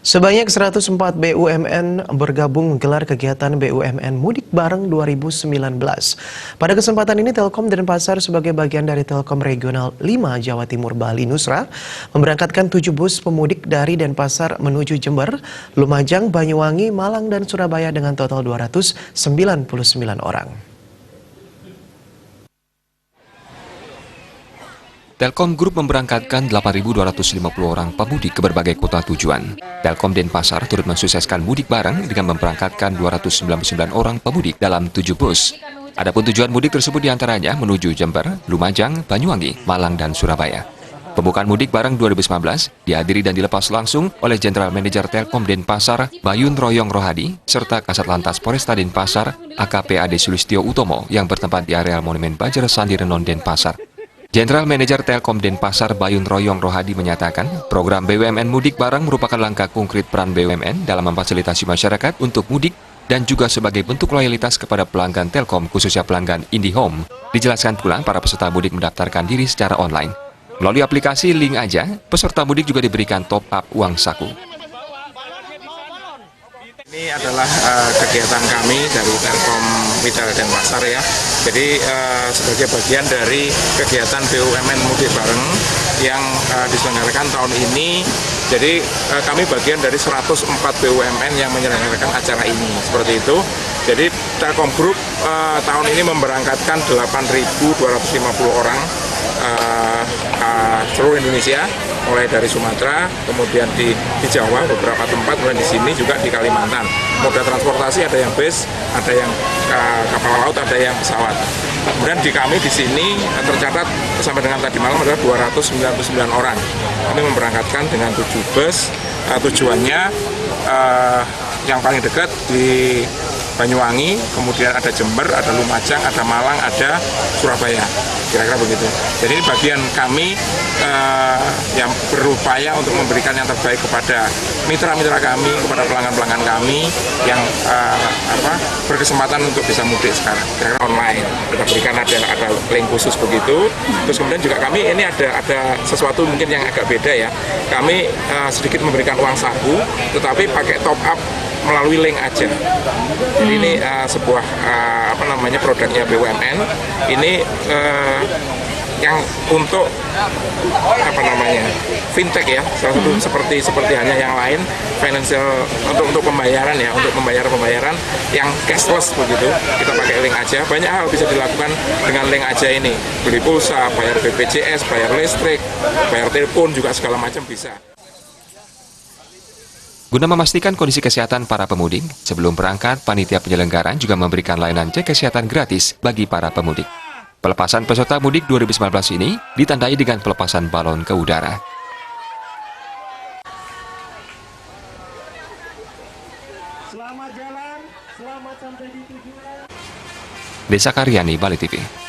Sebanyak 104 BUMN bergabung menggelar kegiatan BUMN Mudik Bareng 2019. Pada kesempatan ini, Telkom Denpasar sebagai bagian dari Telkom Regional 5 Jawa Timur Bali Nusra memberangkatkan 7 bus pemudik dari Denpasar menuju Jember, Lumajang, Banyuwangi, Malang, dan Surabaya dengan total 299 orang. Telkom Group memberangkatkan 8.250 orang pemudik ke berbagai kota tujuan. Telkom Denpasar turut mensukseskan mudik bareng dengan memberangkatkan 299 orang pemudik dalam 7 bus. Adapun tujuan mudik tersebut diantaranya menuju Jember, Lumajang, Banyuwangi, Malang, dan Surabaya. Pembukaan mudik bareng 2019 dihadiri dan dilepas langsung oleh General Manager Telkom Denpasar, Bayun Royong Rohadi, serta Kasat Lantas Polresta Denpasar, AKP Ade Sulistyo Utomo yang bertempat di areal Monumen Bajar Sandirenon Denpasar. General Manager Telkom Denpasar Bayun Royong Rohadi menyatakan, program BUMN Mudik Bareng merupakan langkah konkret peran BUMN dalam memfasilitasi masyarakat untuk mudik dan juga sebagai bentuk loyalitas kepada pelanggan Telkom, khususnya pelanggan IndiHome. Dijelaskan pula, para peserta mudik mendaftarkan diri secara online. Melalui aplikasi Link Aja, peserta mudik juga diberikan top-up uang saku. Ini adalah kegiatan kami dari Telkom Retail Denpasar ya. Jadi sebagai bagian dari kegiatan BUMN Mudik Bareng yang diselenggarakan tahun ini. Jadi kami bagian dari 104 BUMN yang menyelenggarakan acara ini. Seperti itu. Jadi Telkom Group tahun ini memberangkatkan 8.250 orang seluruh Indonesia, mulai dari Sumatera, kemudian di Jawa beberapa tempat, kemudian di sini juga di Kalimantan. Moda transportasi ada yang bus, ada yang kapal laut, ada yang pesawat. Kemudian di kami di sini tercatat sampai dengan tadi malam adalah 299 orang. Kami memberangkatkan dengan 7 bus. Tujuannya yang paling dekat di Banyuwangi, kemudian ada Jember, ada Lumajang, ada Malang, ada Surabaya, kira-kira begitu. Jadi ini bagian kami yang berupaya untuk memberikan yang terbaik kepada mitra-mitra kami, kepada pelanggan-pelanggan kami yang berkesempatan untuk bisa mudik sekarang, kira-kira online. Kita berikan ada link khusus begitu. Terus kemudian juga kami ini ada sesuatu mungkin yang agak beda ya. Kami sedikit memberikan uang saku, tetapi pakai top up melalui link aja. Jadi ini sebuah produknya BUMN. Ini yang untuk fintech ya, salah satu seperti hanya yang lain, financial untuk pembayaran ya, untuk pembayaran yang cashless begitu. Kita pakai link aja. Banyak hal bisa dilakukan dengan link aja ini. Beli pulsa, bayar BPJS, bayar listrik, bayar telepon juga segala macam bisa. Guna memastikan kondisi kesehatan para pemudik, sebelum berangkat, panitia penyelenggaraan juga memberikan layanan cek kesehatan gratis bagi para pemudik. Pelepasan peserta mudik 2019 ini ditandai dengan pelepasan balon ke udara. Selamat jalan, selamat sampai di tujuan. Desa Karyani, Bali TV.